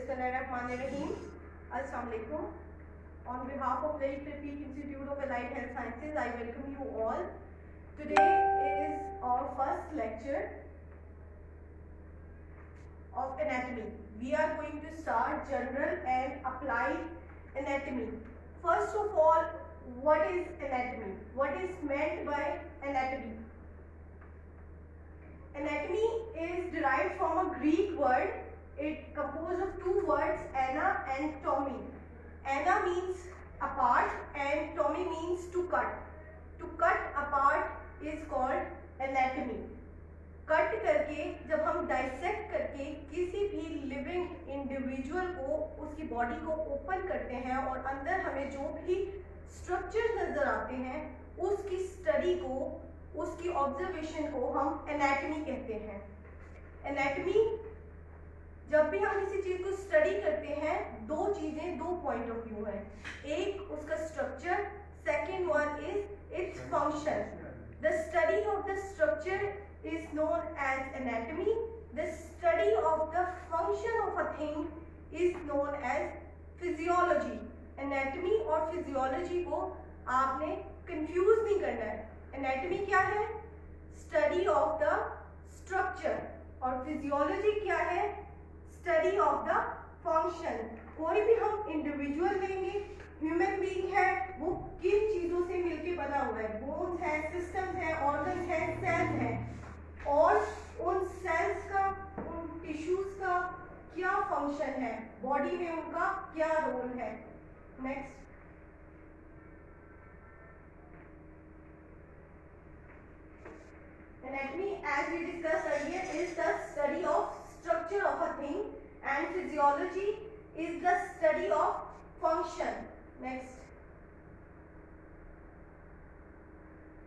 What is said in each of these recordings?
Bismillahirrahmanirrahim. Assalamu alaikum. On behalf of Lake Tawfiq Institute of Allied Health Sciences, I welcome you all. Today is our first lecture of anatomy. We are going to start general and applied anatomy. First of all, what is anatomy? What is meant by anatomy? Anatomy is derived from a Greek word. It composed of two words, ana and tomi. Ana means apart and tomi means to cut. To cut apart is called anatomy. Cut करके जब हम dissect करके किसी भी living individual को उसकी body को open करते हैं और अंदर हमें जो भी स्ट्रक्चर नजर आते हैं उसकी स्टडी को, उसकी ऑब्जर्वेशन को हम एनाटॉमी कहते हैं. एनाटॉमी जब भी हम किसी चीज को स्टडी करते हैं दो चीजें, दो पॉइंट ऑफ व्यू है. एक उसका structure, second one is its function. The study of the structure is known as anatomy. The study of the function of a thing is known as physiology. Anatomy और physiology को आपने confuse नहीं करना है. Anatomy क्या है? Study of the structure. और physiology क्या है? Study of the function. कोई भी हम individual लेंगे, ह्यूमन बीइंग है, वो किन चीजों से मिलके बना हुआ है? बोन्स है, सिस्टम्स है, ऑर्गन्स है, सेल्स है, और उन सेल्स का, उन टिश्यूज का क्या फंक्शन है, बॉडी में उनका क्या रोल है. Next, anatomy as we discussed earlier is the study of structure of a thing and physiology is the study of function. Next,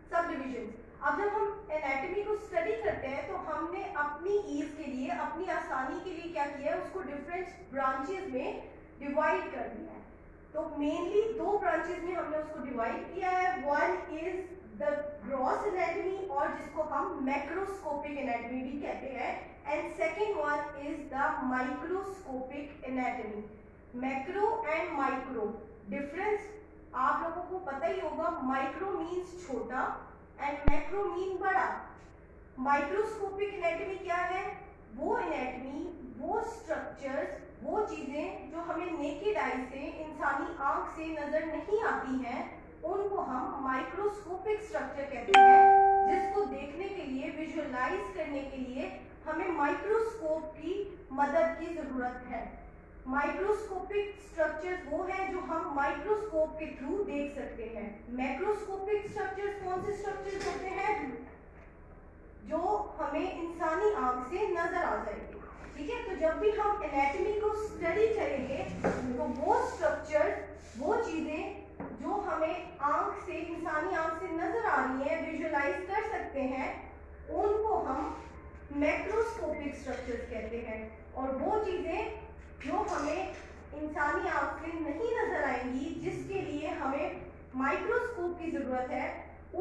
subdivisions. अब जब हम एनाटॉमी को स्टडी करते हैं तो हमने अपनी ईज के लिए, अपनी आसानी के लिए क्या किया है, उसको डिफरेंट ब्रांचेस में डिवाइड कर दिया है. तो मेनली दो ब्रांचेस में हमने उसको डिवाइड किया है. One is the gross anatomy और जिसको हम मैक्रोस्कोपिक एनाटॉमी भी कहते हैं, and second one is the microscopic anatomy. Macro and micro difference आप लोगों को पता ही होगा. माइक्रो मीन्स छोटा एंड मैक्रो मीन बड़ा. माइक्रोस्कोपिक एनाटॉमी क्या है? वो एनाटॉमी, वो स्ट्रक्चर्स, वो चीजें जो हमें नेकेड आई से, इंसानी आंख से नजर नहीं आती हैं, उनको हम माइक्रोस्कोपिक स्ट्रक्चर कहते हैं, जिसको देखने के लिए, विजुअलाइज करने के लिए हमें माइक्रोस्कोप की मदद की जरूरत है. माइक्रोस्कोपिक स्ट्रक्चर्स वो हैं जो हम माइक्रोस्कोप के थ्रू देख सकते हैं. मैक्रोस्कोपिक स्ट्रक्चर्स कौन से स्ट्रक्चर्स होते हैं? जो हमें इंसानी आंख से नजर आ जाएंगे. ठीक है, तो जब भी हम एनाटॉमी को स्टडी करेंगे तो वो स्ट्रक्चर्स, वो चीजें जो हमें आंख से, इंसानी आंख से नजर आ रही है, विजुअलाइज कर सकते हैं, उनको हम मैक्रोस्कोपिक स्ट्रक्चर्स कहते हैं. और वो चीजें जो हमें इंसानी आंख से नहीं नजर आएंगी, जिसके लिए हमें माइक्रोस्कोप की जरूरत है,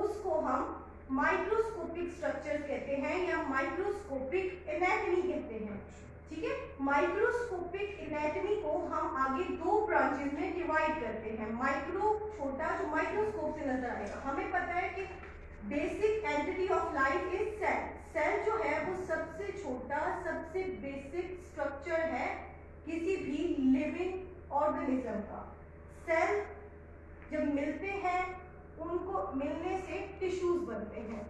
उसको हम माइक्रोस्कोपिक स्ट्रक्चर्स कहते हैं या माइक्रोस्कोपिक एनाटॉमी कहते हैं. ठीक है, माइक्रोस्कोपिक एनाटॉमी को हम आगे दो ब्रांचेस में डिवाइड करते हैं. माइक्रो छोटा, जो माइक्रोस्कोप से नजर आएगा. हमें पता है कि basic entity of life is cell. Cell जो है वो सबसे छोटा, सबसे बेसिक स्ट्रक्चर है किसी भी लिविंग ऑर्गेनिज्म का. सेल जब मिलते हैं, उनको मिलने से टिश्यूज बनते हैं.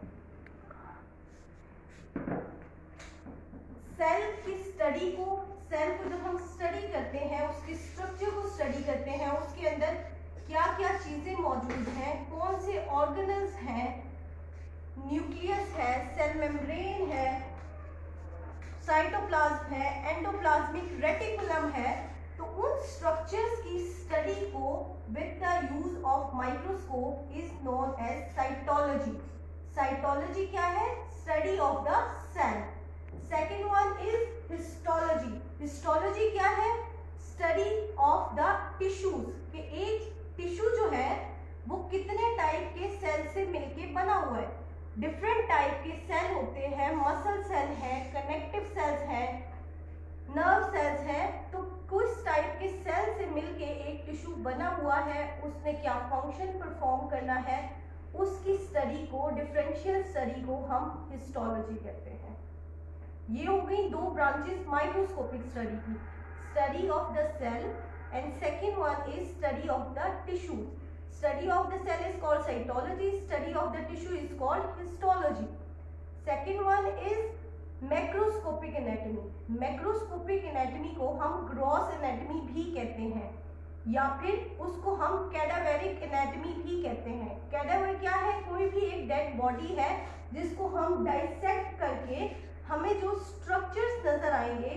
सेल की स्टडी को, सेल को जब हम स्टडी करते हैं, उसके स्ट्रक्चर को स्टडी करते हैं, उसके अंदर क्या क्या चीजें मौजूद हैं, कौन से ऑर्गेनल्स हैं, न्यूक्लियस है, सेल मेम्ब्रेन है, साइटोप्लाज्म है, एंडोप्लाज्मिक रेटिकुलम है. तो उन स्ट्रक्चर्स की स्टडी को with the use of microscope is known as cytology. Cytology क्या है? Study of the cell. Second one is histology. Histology क्या है? Study of the tissues. कि एक टिश्यू जो है वो कितने टाइप के सेल से मिलके बना हुआ है. डिफरेंट टाइप के सेल होते हैं. मसल सेल है, कनेक्टिव सेल्स है, नर्व सेल्स है. तो कुछ में क्या फंक्शन परफॉर्म करना है, उसकी स्टडी को, डिफरेंशियल स्टडी को हम हिस्टोलॉजी कहते हैं। ये हो गई दो ब्रांचेस माइक्रोस्कोपिक स्टडी की, study of the cell and second one is study of the tissues. Study of the cell is called cytology, study of the tissue is called histology. Second one is macroscopic anatomy. Macroscopic anatomy को हम gross anatomy भी कहते हैं, या फिर उसको हम कैडावेरिक anatomy भी कहते हैं। कैडावर क्या है? कोई भी एक डेड बॉडी है जिसको हम डाइसेक्ट करके हमें जो स्ट्रक्चर्स नजर आएंगे,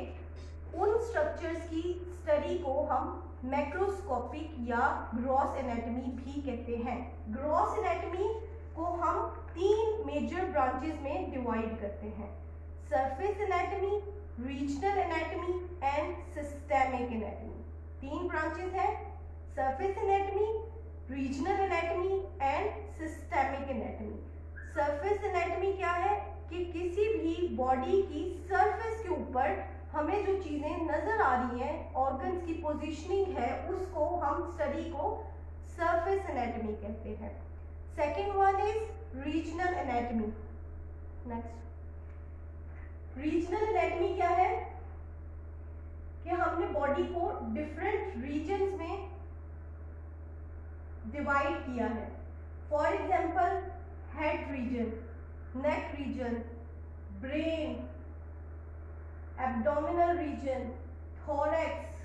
उन स्ट्रक्चर्स की स्टडी को हम मैक्रोस्कोपिक या ग्रॉस एनाटॉमी भी कहते हैं। ग्रॉस एनाटॉमी को हम तीन मेजर ब्रांचेस में डिवाइड करते हैं, surface anatomy, regional anatomy and systemic anatomy. तीन ब्रांचेस हैं, surface anatomy, regional anatomy and systemic anatomy. Surface anatomy क्या है कि किसी भी बॉडी की सरफेस के ऊपर हमें जो चीजें नजर आ रही हैं, ऑर्गन्स की पोजीशनिंग है, उसको हम स्टडी को सरफेस एनाटॉमी कहते हैं। Second one is regional anatomy. Next, regional anatomy क्या है कि हमने बॉडी को डिफरेंट रीजन्स में डिवाइड किया है। For example head region, neck region, brain, abdominal region, thorax,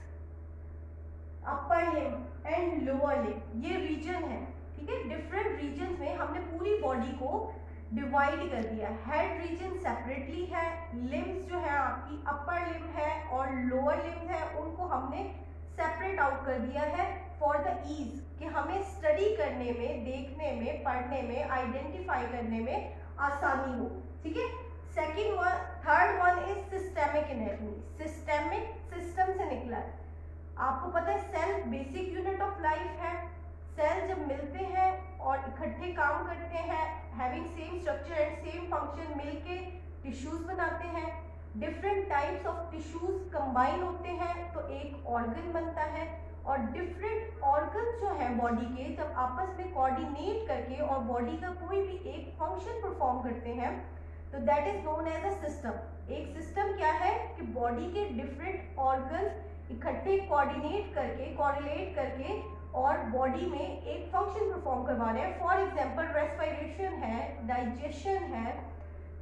upper limb and lower limb, ये रीजन है। ठीक है, डिफरेंट रीजन्स में हमने पूरी बॉडी को डिवाइड कर दिया। हेड रीजन सेपरेटली है, लिम्स जो है आपकी अपर लिम्ब है और लोअर लिम्ब है, उनको हमने सेपरेट आउट कर दिया है फॉर द ईज, कि हमें स्टडी करने में, देखने में, पढ़ने में, आइडेंटिफाई करने में आसानी हो। ठीक है, second one, third one is systemic anatomy. Systemic system से निकला है। आपको पता है cell basic unit of life है। सेल जब मिलते हैं और इकट्ठे काम करते हैं, having same structure and same function, मिलके टिश्यूज बनाते हैं। Different types of tissues combine होते हैं तो एक ऑर्गन बनता है, और डिफरेंट ऑर्गन्स जो है बॉडी के जब आपस में कोऑर्डिनेट करके और बॉडी का कोई भी एक फंक्शन परफॉर्म करते हैं तो that is known as a system. एक सिस्टम क्या है कि बॉडी के डिफरेंट ऑर्गन्स इकट्ठे कोऑर्डिनेट करके, कोरिलेट करके और बॉडी में एक फंक्शन परफॉर्म करवा रहे हैं। फॉर एग्जांपल रेस्पिरेशन है, डाइजेशन है,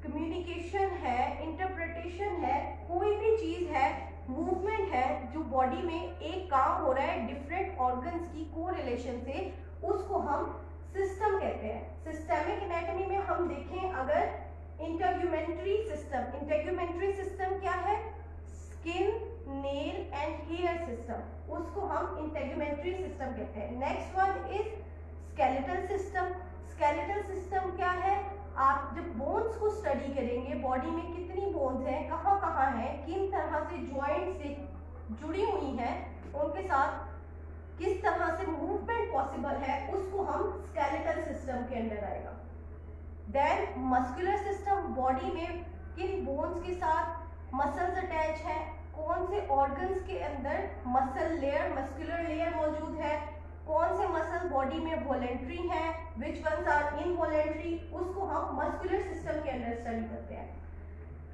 कम्युनिकेशन है, इंटरप्रिटेशन है, कोई भी चीज है, मूवमेंट है, जो बॉडी में एक काम हो रहा है डिफरेंट ऑर्गन्स की कोरिलेशन से, उसको हम सिस्टम कहते हैं। सिस्टेमिक एनाटॉमी में हम देखें अगर इंटेग्यूमेंट्री सिस्टम, इंटेग्यूमेंट्री सिस्टम क्या है? Skin, nail and hair system, उसको हम इंटेग्यूमेंट्री सिस्टम कहते हैं। Next one is skeletal system. Skeletal system क्या है? आप जब बोन्स को स्टडी करेंगे, बॉडी में कितनी बोन्स हैं, कहाँ कहाँ हैं, किन तरह से जॉइंट से जुड़ी हुई हैं, उनके साथ किस तरह से मूवमेंट पॉसिबल है, उसको हम स्केलेटल सिस्टम के अंदर आएगा। देन मस्कुलर सिस्टम, बॉडी में किन बोन्स के साथ मसल्स अटैच है, कौन से ऑर्गन्स के अंदर मसल लेयर, मस्कुलर लेयर मौजूद है, कौन से मसल बॉडी में वॉलेंट्री है, विच वंस आर इनवॉलेंट्री, उसको हम मस्कुलर सिस्टम के अंदर स्टडी करते हैं।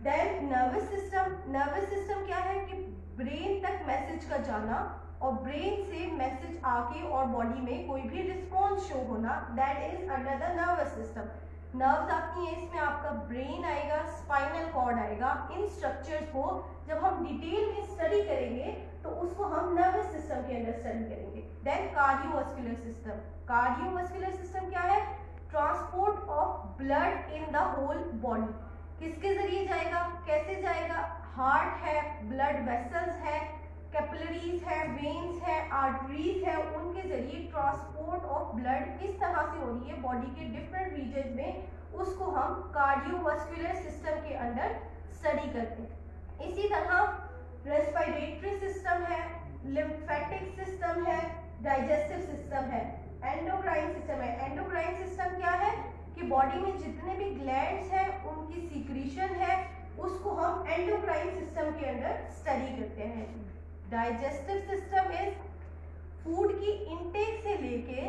Then nervous system. Nervous system क्या है कि ब्रेन तक मैसेज का जाना और ब्रेन से मैसेज आके और बॉडी में कोई भी रिस्पॉन्स शो होना, that is under the nervous system. Nerves आती हैं, इसमें आपका ब्रेन आएगा, स्पाइनल कॉर्ड आएगा। इन स्ट्रक्चर्स को जब हम डिटेल में स्टडी करेंगे तो उसको हम नर्वस सिस्टम के अंदर स्टडी करेंगे। Then cardiovascular system. Cardiovascular system क्या है? Transport of blood in the whole body. किसके जरिए जाएगा, कैसे जाएगा? हार्ट है, ब्लड वेसल्स है, कैपिलरीज है, वेन्स है, आर्टरीज है, उनके जरिए ट्रांसपोर्ट ऑफ ब्लड किस तरह से हो रही है बॉडी के डिफरेंट रीजन में, उसको हम कार्डियोवास्कुलर सिस्टम के अंदर स्टडी करते हैं। इसी तरह रेस्पिरेटरी सिस्टम है, लिम्फेटिक सिस्टम है, डाइजेस्टिव सिस्टम है, एंडोक्राइन सिस्टम है। एंडोक्राइन सिस्टम क्या है कि बॉडी में जितने भी ग्लैंड्स हैं उनकी सीक्रेशन है, उसको हम एंडोक्राइन सिस्टम के अंदर स्टडी करते हैं। डाइजेस्टिव सिस्टम इज फूड की इनटेक से लेके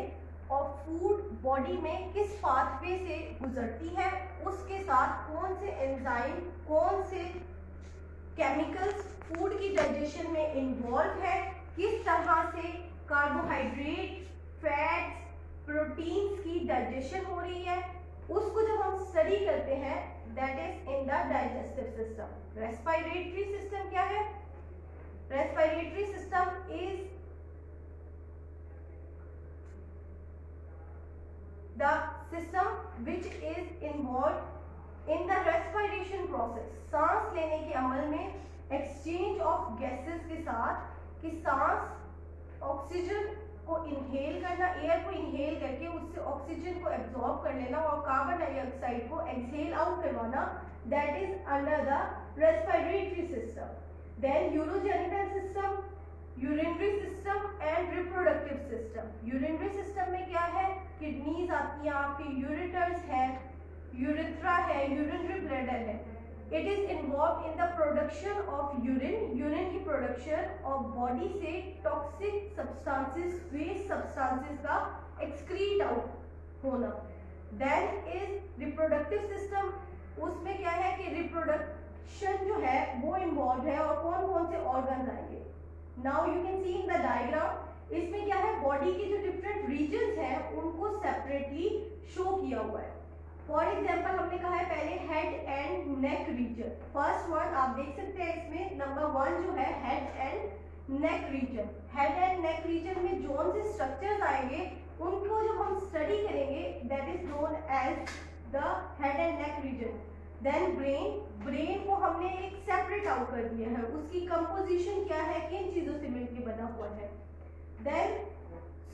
ऑफ फूड बॉडी में किस पाथवे से गुजरती है, उसके साथ कौन से एंजाइम, कौन से केमिकल्स फूड की डाइजेशन में इन्वॉल्व है, किस तरह से कार्बोहाइड्रेट, फैट्स, प्रोटीन्स की डाइजेशन हो रही है, उसको जब हम स्टडी करते हैं that is in the digestive system. Respiratory system क्या है? Respiratory system is the system which is involved in the respiration process। सांस लेने के अमल में एक्सचेंज ऑफ गैसेस के साथ कि सांस ऑक्सीजन को इनहेल करना, एयर को इनहेल करके उससे ऑक्सीजन को एब्जॉर्ब कर लेना और कार्बन डाइऑक्साइड को एक्सहेल आउट करवाना, that is under the respiratory system. Then urogenital system, urinary system and reproductive system. Urinary system में क्या है? किडनीज आती हैं आपकी, यूरेटर्स है, यूरेथ्रा है, यूरिनरी ब्लैडर है। It is involve in the production of urine, urine की प्रोडक्शन और बॉडी से टॉक्सिक सब्सटेंसेस, वेस्ट सब्सटेंसेस का एक्सक्रीट आउट होना। देन इज रिप्रोडक्टिव सिस्टम, उसमें क्या है कि रिप्रोडक्शन जो है वो इन्वॉल्व है और कौन कौन से ऑर्गन आएंगे। Now you can see in the diagram, इसमें क्या है, बॉडी के जो डिफरेंट रीजन्स हैं उनको सेपरेटली शो किया हुआ है। फॉर एग्जांपल हमने कहा है पहले head and neck reason. First one आप देख सकते हैं इसमें नंबर 1 जो है head and neck reason. Head and neck reason में जो से स्ट्रक्चर्स आएंगे उनको जब हम स्टडी करेंगे that is known as the head and neck region. Then brain, brain को हमने एक सेपरेट आउट कर दिया है, उसकी कंपोजिशन क्या है, किन चीजों से मिलकर बना हुआ है। Then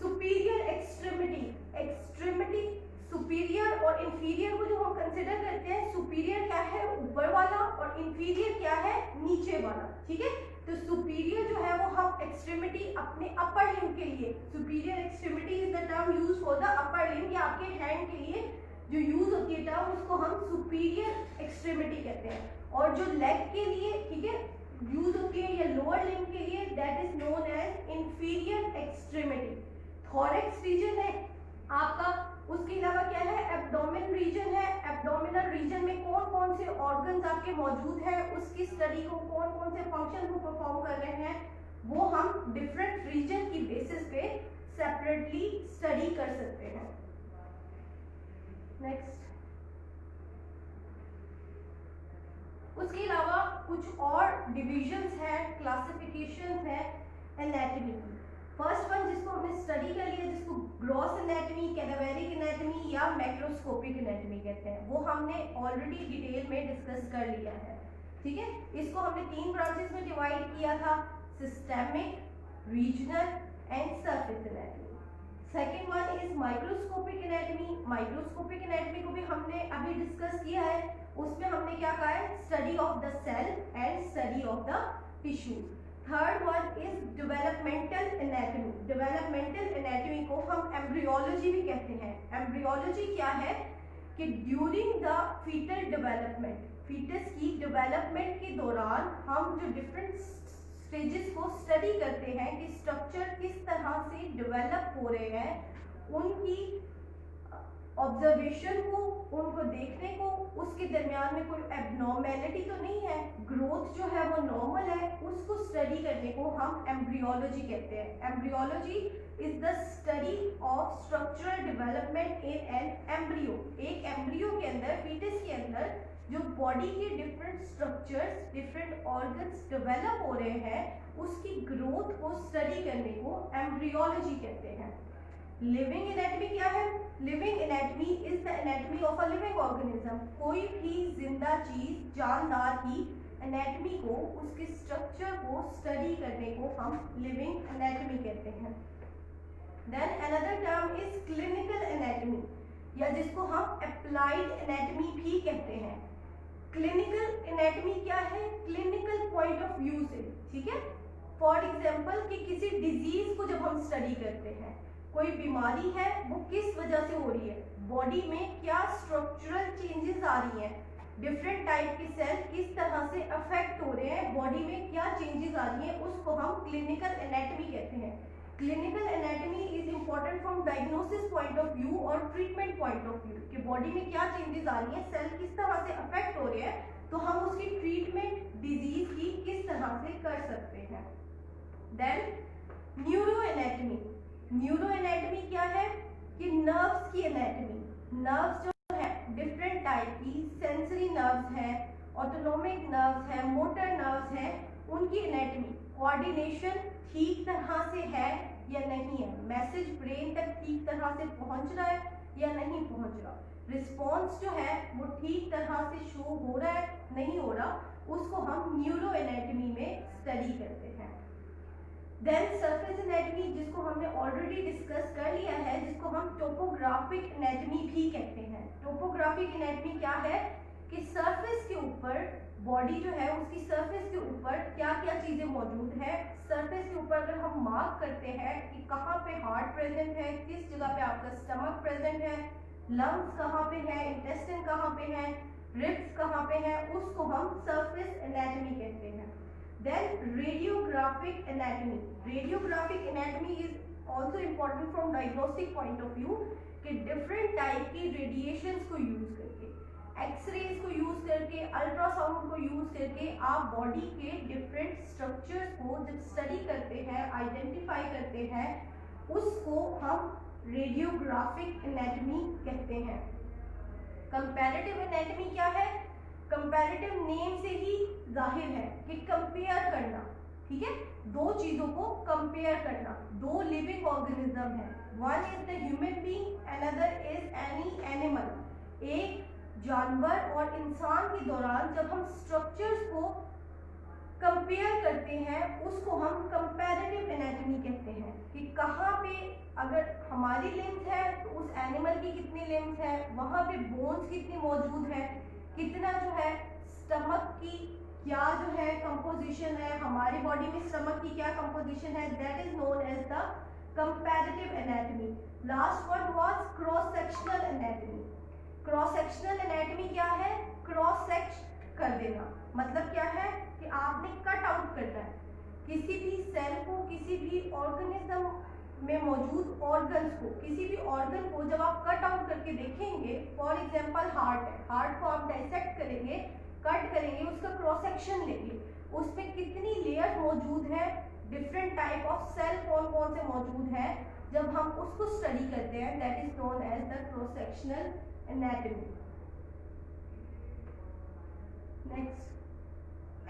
superior extremity, extremity superior और इंफीरियर को जो हम कंसिडर करते हैं, सुपीरियर क्या है ऊपर वाला और इंफीरियर क्या है नीचे वाला, ठीक है। तो सुपीरियर जो है वो हम एक्सट्रीमिटी अपने अपर लिम्ब के लिए, superior extremity is the term use for the upper limb, या आपके हैंड के लिए जो यूज होती है टर्म उसको हम सुपीरियर एक्सट्रीमिटी कहते हैं। और जो लेग के लिए, ठीक है, यूज होती है या लोअर लिम्ब के लिए that is known as inferior extremity. Thorax region है आपका, उसके अलावा क्या है, एब्डोमेन रीजन है। एब्डोमिनल रीजन में कौन कौन से ऑर्गन्स आपके मौजूद हैं, उसकी स्टडी को, कौन कौन से फंक्शन को परफॉर्म कर रहे हैं, वो हम डिफरेंट रीजन की बेसिस पे सेपरेटली स्टडी कर सकते हैं। नेक्स्ट, उसके अलावा कुछ और डिविजन्स हैं, क्लासिफिकेशंस हैं एनाटॉमी की। फर्स्ट वन जिसको हमने स्टडी कर लिया, जिसको ग्रॉस एनाटॉमी, कैडावेरिक एनाटॉमी या मैक्रोस्कोपिक एनाटॉमी कहते हैं, वो हमने ऑलरेडी डिटेल में डिस्कस कर लिया है, ठीक है। इसको हमने 3 ब्रांचेस में डिवाइड किया था, systemic, regional and surface anatomy. Second one is microscopic anatomy. Microscopic anatomy को भी हमने अभी डिस्कस किया है, उसमें हमने क्या कहा है, study of the cell and study of the tissues. Third one is developmental anatomy. Developmental anatomy को हम एम्ब्रियोलॉजी भी कहते हैं। एम्ब्रियोलॉजी क्या है कि during the fetal development, fetus की डेवलपमेंट के दौरान हम जो डिफरेंट स्टेजेस को स्टडी करते हैं कि स्ट्रक्चर किस तरह से डेवलप हो रहे हैं, उनकी ऑब्जर्वेशन को, उनको देखने को, उसके दरमियान में कोई एबनॉर्मेलिटी तो नहीं है, ग्रोथ जो है वो नॉर्मल है, उसको स्टडी करने को हम एम्ब्रियोलॉजी कहते हैं। Embryology is the study of structural development in an embryo. एक एम्ब्रियो के अंदर, फीटस के अंदर जो बॉडी के different structures, different organs develop हो रहे हैं, उसकी ग्रोथ को स्टडी करने को एम्ब्रियोलॉजी कहते हैं। लिविंग एनाटॉमी क्या है? Living anatomy is the anatomy of a living organism. कोई भी जिंदा चीज, जानदार की एनाटॉमी को, उसके स्ट्रक्चर को स्टडी करने को हम लिविंग एनाटॉमी कहते हैं। Then another term is clinical anatomy, या जिसको हम अप्लाइड एनाटॉमी भी कहते हैं। क्लिनिकल एनाटॉमी क्या है? क्लिनिकल पॉइंट ऑफ व्यू से, ठीक है। फॉर एग्जाम्पल कि किसी डिजीज को जब हम स्टडी करते हैं, कोई बीमारी है वो किस वजह से हो रही है, बॉडी में क्या स्ट्रक्चरल चेंजेस आ रही हैं, डिफरेंट टाइप के सेल किस तरह से अफेक्ट हो रहे हैं, बॉडी में क्या चेंजेस आ रही हैं, उसको हम क्लिनिकल एनाटॉमी कहते हैं। Clinical anatomy is important from diagnosis point of view और ट्रीटमेंट पॉइंट ऑफ व्यू कि बॉडी में क्या चेंजेस आ रही हैं, सेल किस तरह से अफेक्ट हो रहे हैं, तो हम उसकी ट्रीटमेंट डिजीज की किस तरह से कर सकते हैं। Then neuro anatomy. Neuro anatomy क्या है कि नर्व्स की एनाटॉमी। नर्व्स जो है डिफरेंट टाइप की, सेंसरी नर्व्स है, ऑटोनोमिक नर्व्स है, मोटर नर्व्स है, उनकी एनाटॉमी, कोऑर्डिनेशन ठीक तरह से है या नहीं है, मैसेज ब्रेन तक ठीक तरह से पहुंच रहा है या नहीं पहुंच रहा, रिस्पॉन्स जो है वो ठीक तरह से शो हो रहा है नहीं हो रहा, उसको हम न्यूरो एनाटॉमी में स्टडी करते हैं। देन सरफेस एनाटॉमी, जिसको हमने ऑलरेडी डिस्कस कर लिया है, जिसको हम टोपोग्राफिक एनाटॉमी भी कहते हैं। टोपोग्राफिक एनाटॉमी क्या है कि सरफेस के ऊपर, बॉडी जो है उसकी सरफेस के ऊपर क्या क्या चीजें मौजूद है। सरफेस के ऊपर अगर हम मार्क करते हैं कि कहाँ पे हार्ट प्रेजेंट है, किस जगह पे आपका स्टमक प्रेजेंट है, लंग्स कहाँ पे है, इंटेस्टाइन कहाँ पे है, रिब्स कहाँ पे है, उसको हम सरफेस एनाटॉमी कहते हैं। Then radiographic anatomy. Radiographic anatomy is also important from diagnostic point of view कि डिफरेंट टाइप की रेडिएशंस को यूज करके, एक्सरेज को यूज करके, अल्ट्रासाउंड को यूज करके आप बॉडी के डिफरेंट स्ट्रक्चर्स को जब स्टडी करते हैं, आइडेंटिफाई करते हैं, उसको हम रेडियोग्राफिक एनाटॉमी कहते हैं। कंपैरेटिव एनाटॉमी क्या है? कंपैरेटिव नेम से ही जाहिर है कि कंपेयर करना, ठीक है, दो चीजों को कंपेयर करना। दो लिविंग ऑर्गेनिज्म है, one is the human being, another is any animal. एक जानवर और इंसान के दौरान जब हम स्ट्रक्चर्स को कंपेयर करते हैं, उसको हम कंपैरेटिव एनाटॉमी कहते हैं कि कहाँ पे अगर हमारी लिम्स है तो उस एनिमल की कितनी लिम्स है, वहां पे बोन्स कितनी मौजूद है, कितना जो है स्टमक की क्या जो है कंपोजिशन है, हमारी बॉडी में स्टमक की क्या कंपोजिशन है, that is known as the comparative anatomy. Last one was cross sectional anatomy. Cross sectional anatomy क्या है? क्रॉस सेक्शन कर देना, मतलब क्या है कि आपने कट आउट करना है किसी भी सेल को, किसी भी ऑर्गेनिज्म में मौजूद ऑर्गन्स को, किसी भी ऑर्गन को जब आप कट आउट करके देखेंगे, फॉर एग्जांपल हार्ट है, हार्ट को आप डाइसेक्ट करेंगे, कट करेंगे, उसका क्रॉस सेक्शन लेंगे, उसमें कितनी लेयर मौजूद है, डिफरेंट टाइप ऑफ सेल कौन कौन से मौजूद है, जब हम उसको स्टडी करते हैं, that is known as the cross sectional anatomy. Next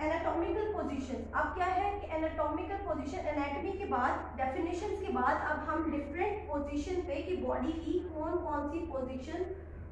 anatomical position. अब क्या है कि एनाटॉमिकल पोजीशन, एनाटॉमी के बाद, डेफिनेशंस के बाद, अब हम डिफरेंट पोजीशन पे कि बॉडी की कौन कौन सी पोजीशन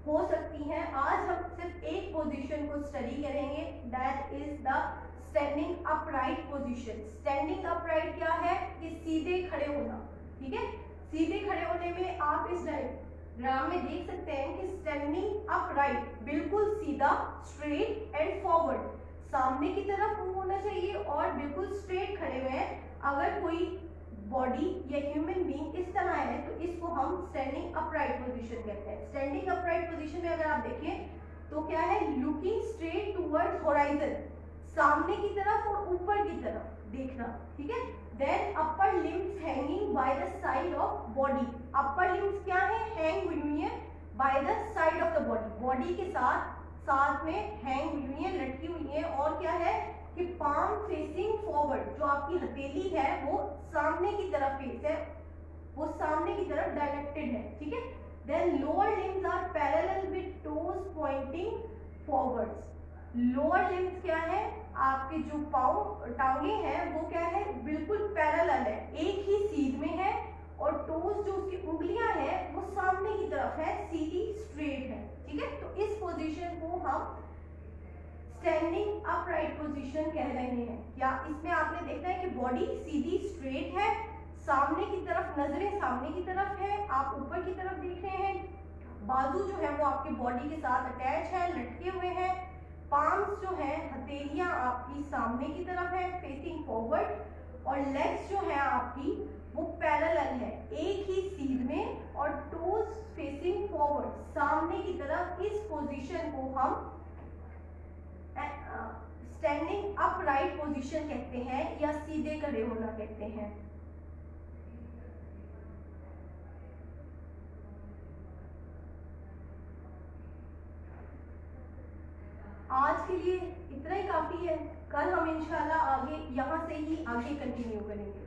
हो सकती हैं। आज हम सिर्फ एक पोजीशन को स्टडी करेंगे, that is the standing upright position. Standing upright क्या है कि सीधे खड़े होना, ठीक है। सीधे खड़े होने में आप इस डायग्राम में देख सकते हैं कि स्टैंडिंग अपराइट, बिल्कुल सीधा, स्ट्रेट एंड फॉरवर्ड, सामने की तरफ मुंह होना चाहिए और बिल्कुल स्ट्रेट खड़े हुए हैं। अगर कोई बॉडी या ह्यूमन बीइंग इस तरह है तो इसको हम स्टैंडिंग अपराइट पोजीशन कहते हैं। स्टैंडिंग अपराइट पोजीशन में अगर आप देखें तो क्या है, लुकिंग स्ट्रेट टुवर्ड्स होराइजन, सामने की तरफ और ऊपर की तरफ देखना, ठीक है। Then upper limbs hanging by the side of body. Upper limbs क्या है? हैंग हुई है by the side of the body, body के साथ में हैंग हुई है, लटकी हुई है। और क्या है कि पाम फेसिंग फॉरवर्ड, जो आपकी हथेली है वो सामने की तरफ फेस है, वो सामने की तरफ डायरेक्टेड है, ठीक है। Then lower limbs are parallel with toes pointing forwards. Lower limbs क्या है? आपके जो पाँव, टांगे हैं, वो क्या है, बिल्कुल पैरेलल है, एक ही सीध में है, और टोज जो उसकी उंगलियां हैं वो सामने की तरफ है, सीधी स्ट्रेट है, ठीक है। तो इस पोजीशन को हम स्टैंडिंग अपराइट पोजीशन कह रहे हैं। या इसमें आपने देखना है कि बॉडी सीधी स्ट्रेट है, सामने की तरफ, नजरें सामने की तरफ है, आप ऊपर की तरफ देख रहे हैं, बाजू जो है वो आपकी बॉडी के साथ अटैच है, लटके हुए हैं, पाम्स जो है, हथेलियां आपकी सामने की तरफ है, फेसिंग फॉरवर्ड, और लेग्स जो है आपकी वो पैरेलल है, एक ही सीध में, और टोज फेसिंग फॉरवर्ड, सामने की तरफ। इस पोजीशन को हम स्टैंडिंग अपराइट पोजीशन कहते हैं या सीधे खड़े होना कहते हैं। आज के लिए इतना ही काफ़ी है। कल हम इंशाल्लाह आगे यहाँ से ही आगे कंटिन्यू करेंगे।